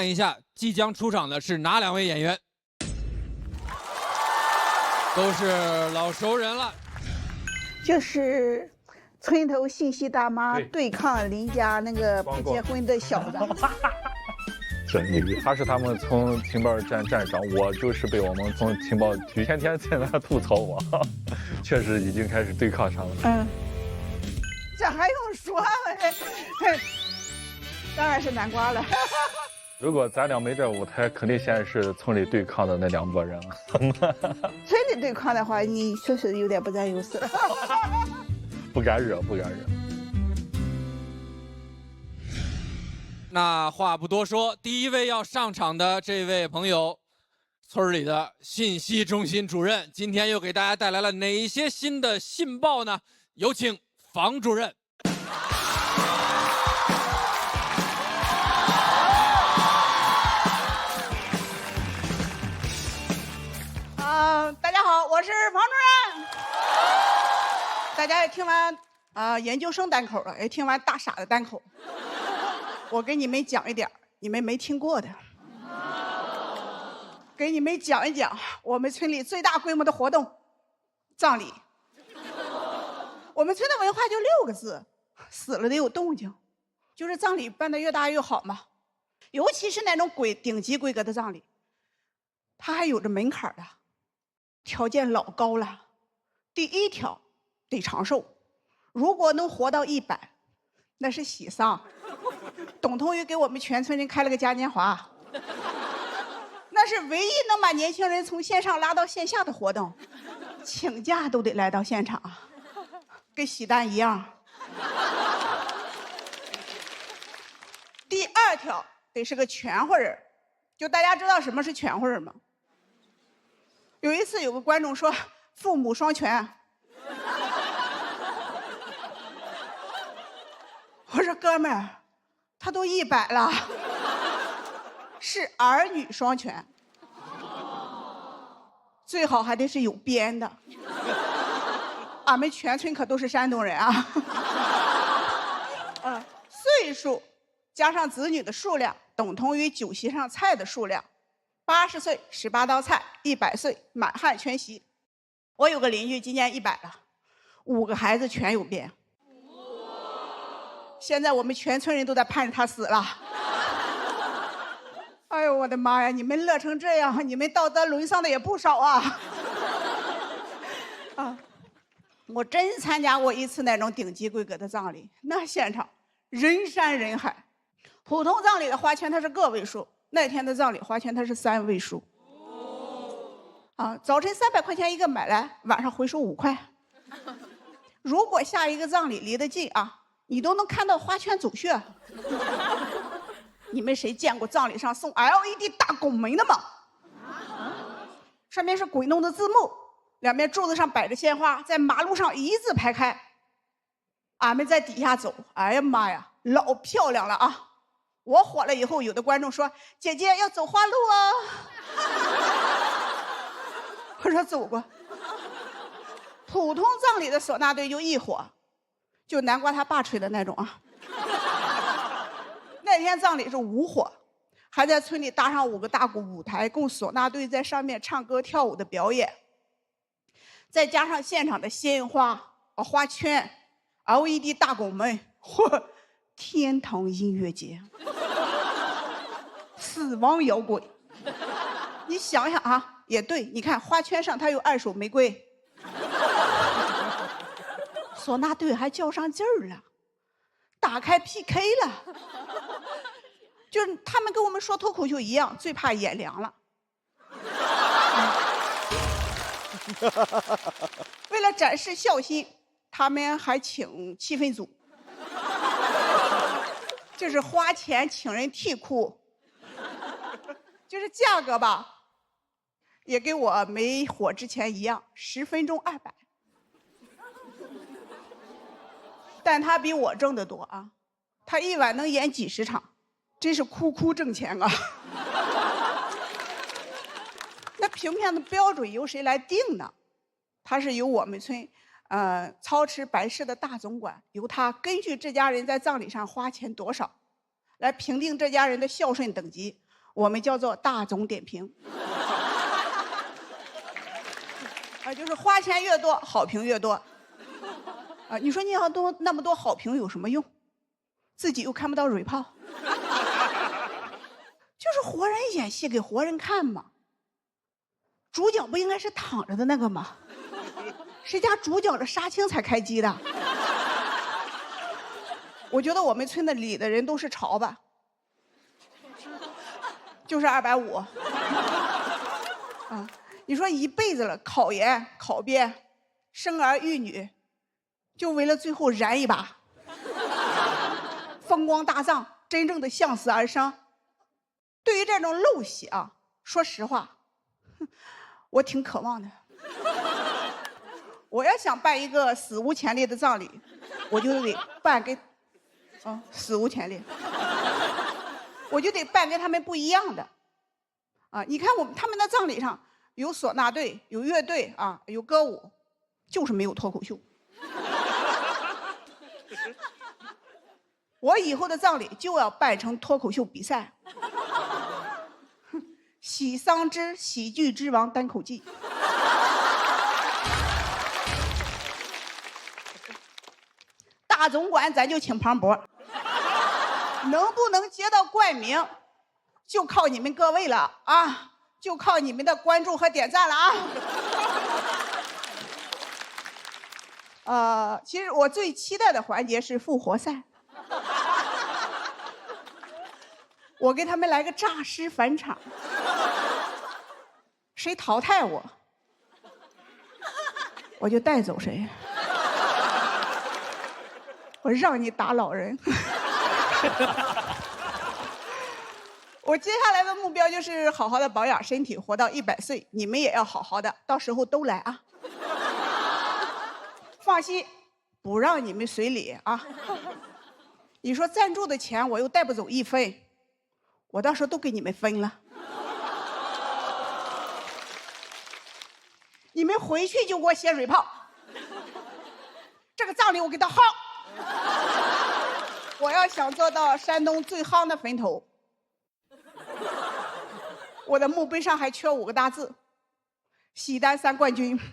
看一下即将出场的是哪2位演员，都是老熟人了。就是村头信息大妈对抗邻家那个不结婚的小子。真牛！他是他们从情报站站长，我就是被我们从情报局天天在那吐槽我，确实已经开始对抗上了。嗯，这还用说吗？当然是南瓜了。如果咱俩没这舞台，肯定现在是村里对抗的那2拨人了。村里对抗的话，你确实有点不占优势了。不敢惹，不敢惹。那话不多说，第一位要上场的这位朋友，村里的信息中心主任，今天又给大家带来了哪一些新的信报呢？有请房主任。大家好，我是房主任。大家也听完研究生单口了，也听完大傻的单口。我给你们讲一点你们没听过的，给你们讲一讲我们村里最大规模的活动——葬礼。我们村的文化就6个字：死了得有动静。就是葬礼办得越大越好嘛，尤其是那种顶级规格的葬礼，它还有着门槛的，条件老高了。第一条得长寿，如果能活到100，那是喜丧。董同宇给我们全村人开了个嘉年华，那是唯一能把年轻人从线上拉到线下的活动，请假都得来到现场，跟喜蛋一样。第2条得是个全乎人，就大家知道什么是全乎人吗？有一次有个观众说父母双全，我说哥们儿，他都100了，是儿女双全，最好还得是有编的。俺们全村可都是山东人啊。岁数加上子女的数量等同于酒席上菜的数量。80岁18道菜，100岁满汉全席。我有个邻居今年100了，5个孩子全有编。现在我们全村人都在盼着他死了。哎呦我的妈呀！你们乐成这样，你们道德沦丧的也不少啊！我真参加过一次那种顶级规格的葬礼，那现场人山人海。普通葬礼的花圈它是个位数，那天的葬礼花圈它是3位数。早晨300块钱一个买来，晚上回收5块。如果下一个葬礼离得近啊，你都能看到花圈走穴。你们谁见过葬礼上送 LED 大拱门的吗？上面是鬼弄的字幕，两边柱子上摆着鲜花，在马路上一字排开。俺们在底下走，哎呀妈呀，老漂亮了啊！我火了以后，有的观众说：“姐姐要走花路啊。”我说走过。普通葬礼的唢呐队就1伙，就南瓜他爸吹的那种啊。那天葬礼是5伙，还在村里搭上5个大鼓舞台，供唢呐队在上面唱歌跳舞的表演，再加上现场的鲜花、花圈、LED 大拱门，嚯，天堂音乐节，死亡摇滚。你想想啊，也对，你看花圈上它有2手玫瑰，唢呐队还较上劲儿了，打开 PK 了。就是他们跟我们说脱口秀一样，最怕演凉了。为了展示孝心，他们还请气氛组，就是花钱请人替哭，就是价格吧，也跟我没火之前一样，10分钟200，但他比我挣得多啊，他一晚能演几10场。真是哭挣钱啊。那评片的标准由谁来定呢？它是由我们村操持白事的大总管，由他根据这家人在葬礼上花钱多少来评定这家人的孝顺等级，我们叫做大众点评。就是花钱越多，好评越多。你说你要那么多好评有什么用？自己又看不到蕊泡。就是活人演戏给活人看嘛。主角不应该是躺着的那个吗？谁家主角的杀青才开机的？我觉得我们村子里的人都是潮吧，就是250。你说一辈子了，考研、考编、生儿育女，就为了最后燃一把，风光大葬，真正的向死而生。对于这种陋习啊，说实话，我挺渴望的。我要想办一个史无前例的葬礼，我就得办跟，史无前例，我就得办跟他们不一样的。你看他们的葬礼上有唢呐队，有乐队有歌舞，就是没有脱口秀。我以后的葬礼就要办成脱口秀比赛。喜丧之喜剧之王单口记。大总管咱就请庞博，能不能接到冠名，就靠你们各位了啊！就靠你们的关注和点赞了啊！其实我最期待的环节是复活赛，我给他们来个诈尸返场，谁淘汰我，我就带走谁。我让你打老人。我接下来的目标就是好好的保养身体，活到100岁。你们也要好好的，到时候都来啊！放心，不让你们随礼啊！你说赞助的钱我又带不走1分，我到时候都给你们分了。你们回去就给我写蕊泡，这个葬礼我给他薅。我要想做到山东最夯的坟头，我的墓碑上还缺5个大字：西单3冠军。谢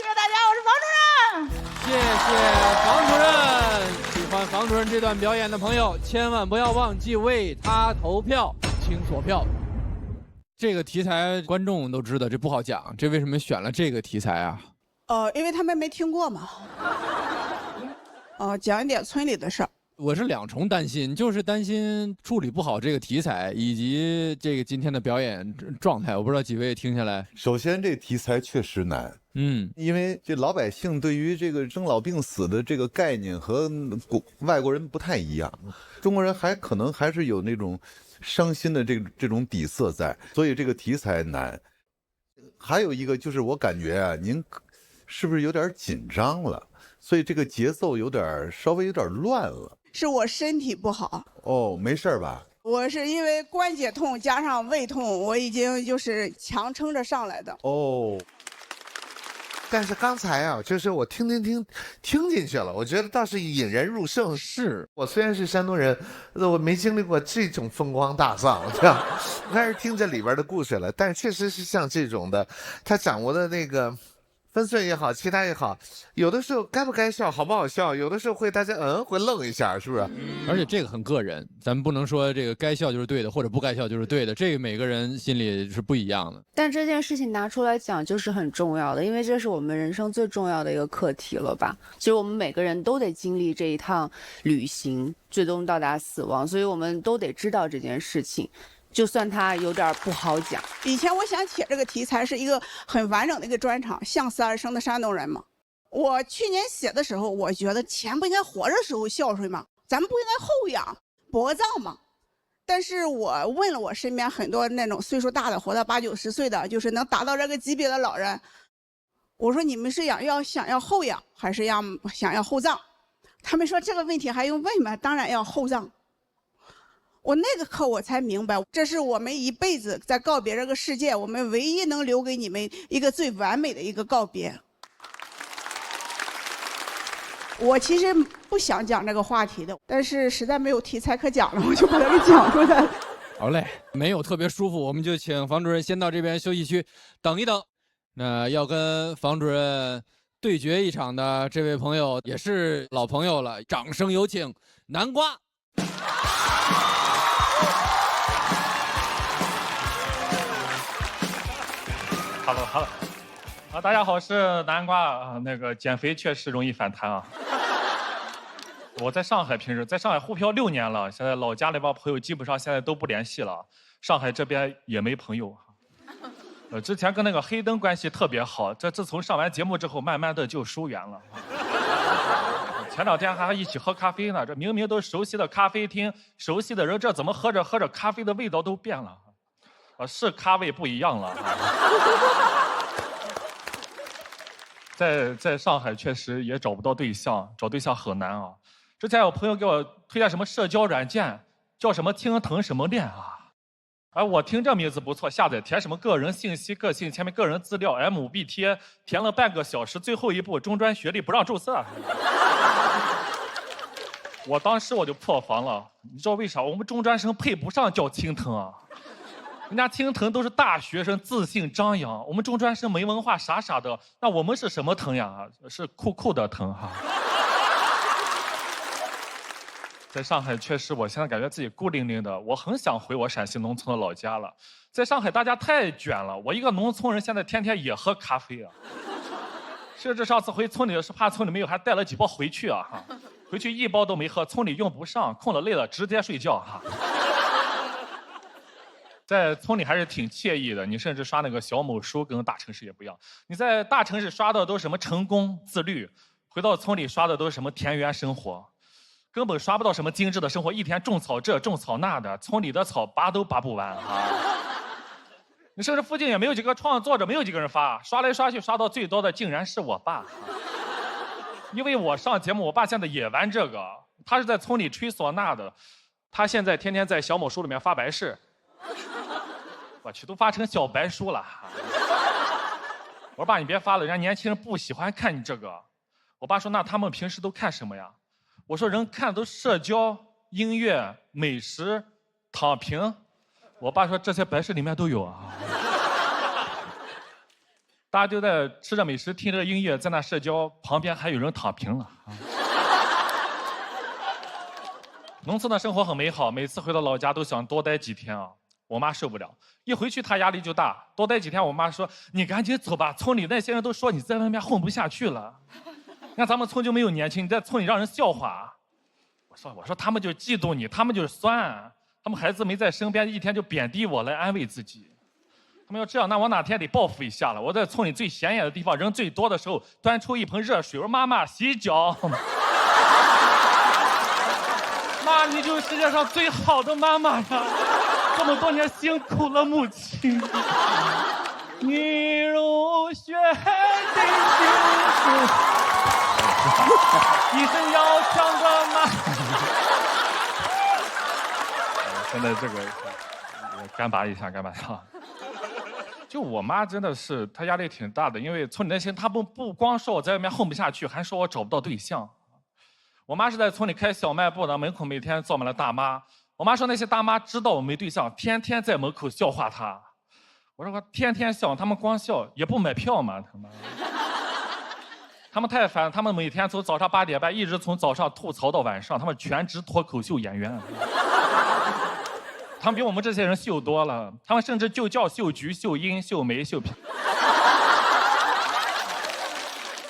谢大家，我是房主任。谢谢房主任。喜欢房主任这段表演的朋友，千万不要忘记为他投票，请锁票。这个题材观众都知道，这不好讲。这为什么选了这个题材啊？因为他们没听过嘛。讲一点村里的事儿。我是2重担心，就是担心处理不好这个题材，以及这个今天的表演状态。我不知道几位听下来。首先，这题材确实难，因为这老百姓对于这个生老病死的这个概念和外国人不太一样，中国人可能还是有那种伤心的这种底色在，所以这个题材难。还有一个就是我感觉啊，您是不是有点紧张了？所以这个节奏稍微有点乱了。是我身体不好。哦，没事吧？我是因为关节痛加上胃痛，我已经就是强撑着上来的。哦。但是刚才啊，就是我听进去了，我觉得倒是引人入胜。是我虽然是山东人，我没经历过这种风光大葬，这样，我开始听这里边的故事了。但确实是像这种的，他掌握的那个分寸也好，其他也好，有的时候该不该笑，好不好笑，有的时候会大家会愣一下，是不是？而且这个很个人，咱们不能说这个该笑就是对的，或者不该笑就是对的，这个每个人心里是不一样的。但这件事情拿出来讲就是很重要的，因为这是我们人生最重要的一个课题了吧？其实我们每个人都得经历这一趟旅行，最终到达死亡，所以我们都得知道这件事情。就算它有点不好讲。以前我想写这个题材是一个很完整的一个专场，向死而生的山东人嘛。我去年写的时候，我觉得钱不应该活着时候孝顺吗？咱们不应该后养薄葬吗？但是我问了我身边很多那种岁数大的，活到80、90岁的，就是能达到这个级别的老人，我说你们是想要后养，还是想要后葬？他们说这个问题还用问吗？当然要后葬。我那个刻我才明白，这是我们一辈子在告别这个世界，我们唯一能留给你们一个最完美的一个告别。我其实不想讲这个话题的，但是实在没有题材可讲了，我就把它给讲出来了。好嘞，没有特别舒服，我们就请房主任先到这边休息区等一等。那要跟房主任对决一场的这位朋友也是老朋友了，掌声有请南瓜。Hello， 大家好，我是南瓜啊。那个减肥确实容易反弹啊。我在上海，平时在上海沪漂6年了，现在老家那帮朋友基本上现在都不联系了，上海这边也没朋友。之前跟那个黑灯关系特别好，这自从上完节目之后，慢慢的就疏远了。前2天还一起喝咖啡呢，这明明都熟悉的咖啡厅，熟悉的人，这怎么喝着喝着咖啡的味道都变了？是咖位不一样了。在上海确实也找不到对象，找对象很难啊。之前有朋友给我推荐什么社交软件，叫什么听腾什么恋啊。哎，我听这名字不错，下载填什么个人信息，个性前面个人资料 MBT， 填了半个小时，最后一步中专学历不让注册。我当时我就破防了，你知道为啥？我们中专生配不上叫青藤啊。人家青藤都是大学生，自信张扬，我们中专生没文化，傻傻的。那我们是什么藤呀？是酷酷的藤哈。在上海确实，我现在感觉自己孤零零的，我很想回我陕西农村的老家了。在上海大家太卷了，我一个农村人现在天天也喝咖啡啊。甚至上次回村里的是怕村里没有，还带了几包回去啊哈。回去1包都没喝，村里用不上，困了累了直接睡觉哈。在村里还是挺惬意的，你甚至刷那个小某书跟大城市也不一样。你在大城市刷到的都是什么成功自律，回到村里刷的都是什么田园生活，根本刷不到什么精致的生活，一天种草这种草那的，村里的草拔都拔不完啊。你甚至附近也没有几个创作者，没有几个人发，刷来刷去刷到最多的竟然是我爸。因为我上节目，我爸现在也玩这个，他是在村里吹唢呐的，他现在天天在小某书里面发白事。我去，都发成小白书了。我说爸，你别发了，人家年轻人不喜欢看你这个。我爸说那他们平时都看什么呀？我说人看都社交、音乐、美食、躺平。我爸说这些白事里面都有啊。大家就在吃着美食，听着音乐，在那社交，旁边还有人躺平了。农村的生活很美好，每次回到老家都想多待几天啊。我妈受不了，一回去她压力就大，多待几天。我妈说：“你赶紧走吧，村里那些人都说你在外面混不下去了。那咱们村就没有年轻，你在村里让人笑话。”我说他们就嫉妒你，他们就是酸，他们孩子没在身边，一天就贬低我来安慰自己。他们要这样，那我哪天得报复一下了。我在村里最显眼的地方，人最多的时候，端出一盆热水，我说妈妈洗脚。妈，你就是世界上最好的妈妈呀！这么多年辛苦了，母亲。你如雪的情书，一身要强的妈。现在这个干拔一下，干拔一下。就我妈真的是，她压力挺大的，因为村里那些她不光说我在外面混不下去，还说我找不到对象。我妈是在村里开小卖部的，门口每天坐满了大妈。我妈说那些大妈知道我没对象，天天在门口笑话她。我说天天笑，他们光笑也不买票嘛，他们太烦，他们每天从早上8点半一直从早上吐槽到晚上，他们全职脱口秀演员。他们比我们这些人秀多了，他们甚至就叫秀菊、秀英、秀梅、秀萍。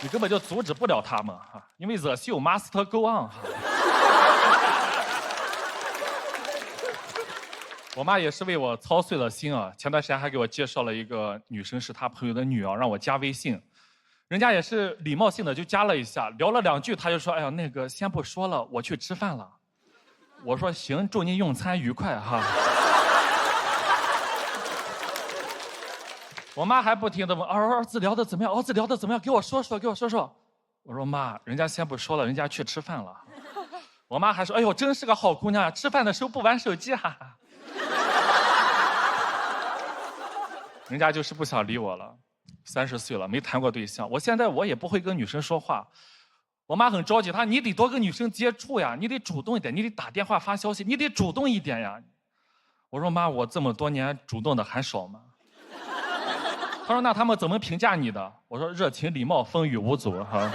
你根本就阻止不了他们哈，因为 The show must go on 哈。我妈也是为我操碎了心啊，前段时间还给我介绍了一个女生，是她朋友的女儿，让我加微信。人家也是礼貌性的就加了一下，聊了2句，她就说：“哎呀，那个先不说了，我去吃饭了。”我说：“行，祝您用餐愉快哈。”我妈还不停地问：“儿子聊得怎么样？儿子聊得怎么样？给我说说，给我说说。”我说：“妈，人家先不说了，人家去吃饭了。”我妈还说：“哎呦，真是个好姑娘呀，吃饭的时候不玩手机哈。”人家就是不想理我了，30岁了没谈过对象，我现在我也不会跟女生说话，我妈很着急，她说你得多跟女生接触呀，你得主动一点，你得打电话发消息，你得主动一点呀。我说妈，我这么多年主动的还少吗？她说那他们怎么评价你的？我说热情礼貌，风雨无阻哈。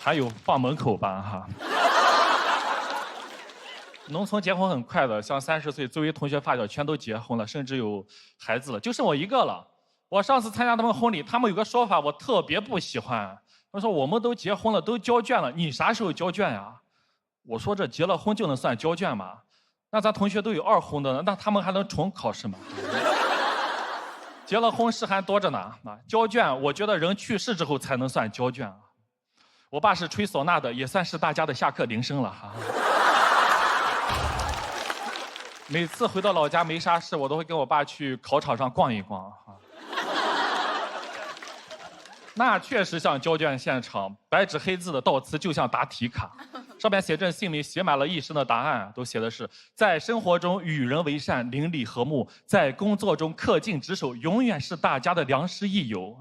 还有放门口吧哈。农村结婚很快的，像30岁，周围同学发小全都结婚了，甚至有孩子了，就剩我一个了。我上次参加他们婚礼，他们有个说法我特别不喜欢，他说我们都结婚了，都交卷了，你啥时候交卷呀？我说这结了婚就能算交卷吗？那咱同学都有2婚的，那他们还能重考试吗？结了婚事还多着呢，交卷我觉得人去世之后才能算交卷啊。我爸是吹唢呐的，也算是大家的下课铃声了哈。每次回到老家没啥事，我都会跟我爸去考场上逛一逛哈。那确实像交卷现场，白纸黑字的悼词就像答题卡，上面写着姓名，写满了一生的答案，都写的是在生活中与人为善，邻里和睦；在工作中恪尽职守，永远是大家的良师益友。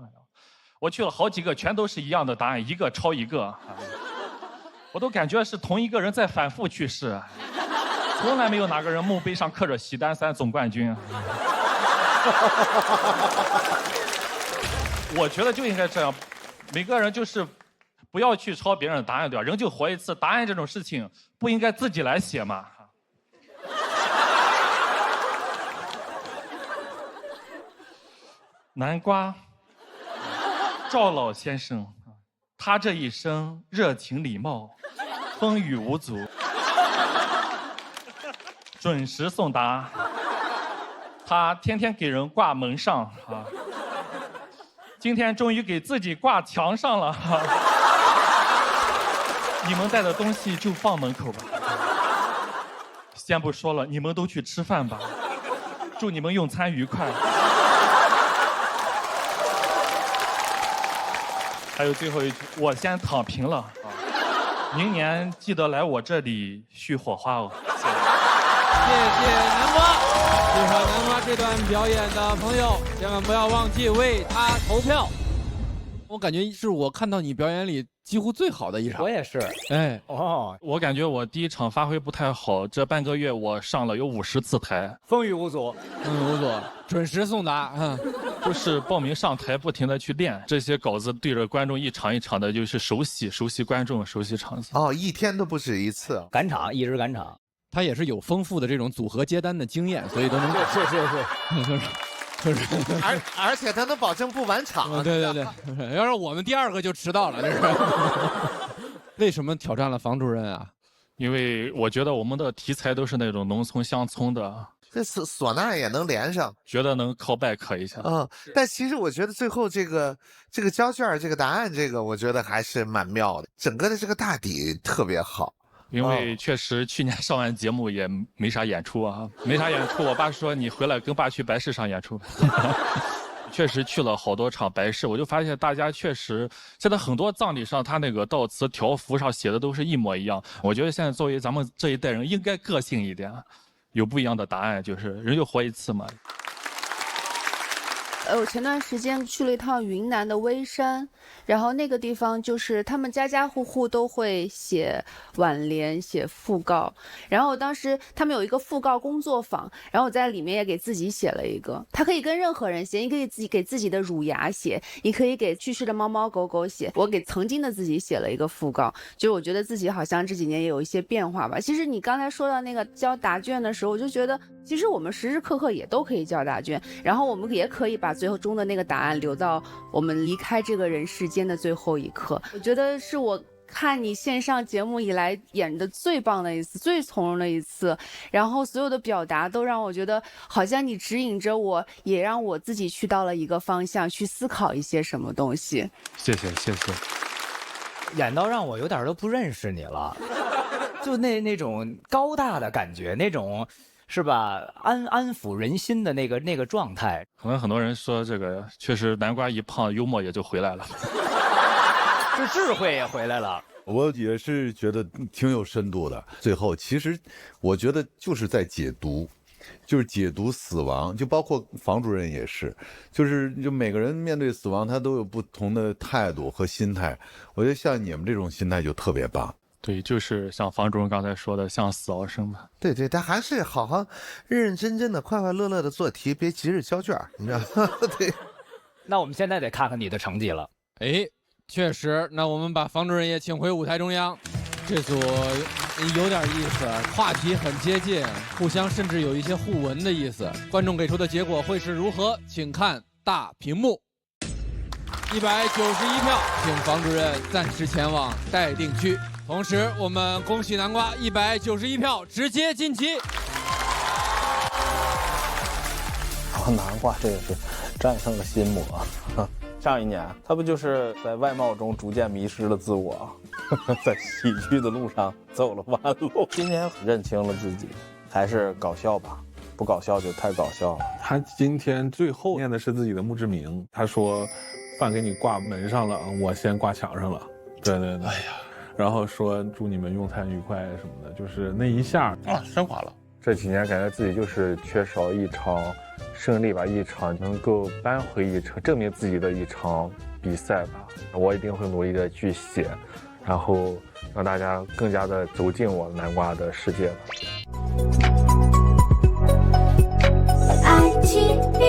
我去了好几个，全都是一样的答案，一个抄一个，我都感觉是同一个人在反复去世，从来没有哪个人墓碑上刻着喜丹3总冠军。我觉得就应该这样，每个人就是不要去抄别人的答案，对吧？人就活一次，答案这种事情不应该自己来写吗？南瓜，赵老先生，他这一生热情礼貌，风雨无阻，准时送达。他天天给人挂门上啊。今天终于给自己挂墙上了，你们带的东西就放门口吧。先不说了，你们都去吃饭吧，祝你们用餐愉快。还有最后一句，我先躺平了，明年记得来我这里续火花哦。谢谢南瓜。喜欢南瓜这段表演的朋友，千万不要忘记为他投票。我感觉是我看到你表演里几乎最好的一场。我也是。哎，哦，我感觉我第一场发挥不太好，这半个月我上了有50次台，风雨无阻，无阻，准时送达。就是报名上台，不停的去练这些稿子，对着观众一场一场的，就是熟悉观众，熟悉场子。哦，一天都不止一次，赶场，一直赶场。他也是有丰富的这种组合接单的经验，所以都能是，而且他能保证不晚场。对，要是我们第2个就迟到了，这是。为什么挑战了房主任啊？因为我觉得我们的题材都是那种农村乡村的，这唢呐也能连上，觉得能call back一下。但其实我觉得最后这个交卷这个答案，这个我觉得还是蛮妙的，整个的这个大底特别好。因为确实去年上完节目也没啥演出啊，没啥演出。我爸说你回来跟爸去白事上演出。确实去了好多场白事，我就发现大家确实现在很多葬礼上他那个悼词条幅上写的都是一模一样。我觉得现在作为咱们这一代人应该个性一点，有不一样的答案，就是人就活一次嘛。我前段时间去了一趟云南的微山，然后那个地方就是他们家家户户都会写挽联、写讣告，然后当时他们有一个讣告工作坊，然后我在里面也给自己写了一个，他可以跟任何人写，你可以自己给自己的乳牙写，你可以给去世的猫猫狗狗写，我给曾经的自己写了一个讣告，就是我觉得自己好像这几年也有一些变化吧。其实你刚才说到那个交答卷的时候，我就觉得其实我们时时刻刻也都可以交答卷，然后我们也可以把最后中的那个答案留到我们离开这个人世间的最后一刻。我觉得是我看你线上节目以来演的最棒的一次，最从容的一次，然后所有的表达都让我觉得好像你指引着我，也让我自己去到了一个方向，去思考一些什么东西。谢谢。演到让我有点都不认识你了，就那种高大的感觉，那种是吧？安抚人心的那个状态。可能很多人说这个确实南瓜一胖，幽默也就回来了，是智慧也回来了。我也是觉得挺有深度的。最后，其实我觉得就是在解读，就是解读死亡，就包括房主任也是，就每个人面对死亡他都有不同的态度和心态，我觉得像你们这种心态就特别棒。对，就是像房主任刚才说的，向死而生吧。对对，但还是好好认认真真的、快快乐乐的做题，别急着交卷，你知道吗？对。那我们现在得看看你的成绩了。哎，确实，那我们把房主任也请回舞台中央。这组有点意思，话题很接近，互相甚至有一些互文的意思。观众给出的结果会是如何？请看大屏幕。191票，请房主任暂时前往待定区。同时，我们恭喜南瓜191票，直接晋级。南瓜这也是战胜了心魔。上一年他不就是在外貌中逐渐迷失了自我，在喜剧的路上走了弯路。今年认清了自己，还是搞笑吧，不搞笑就太搞笑了。他今天最后念的是自己的墓志铭，他说饭给你挂门上了，我先挂墙上了。对对对，哎呀，然后说祝你们用餐愉快什么的，就是那一下升华了。这几年感觉自己就是缺少一场胜利吧，一场能够扳回一场证明自己的一场比赛吧。我一定会努力的去写，然后让大家更加的走进我南瓜的世界吧。爱情。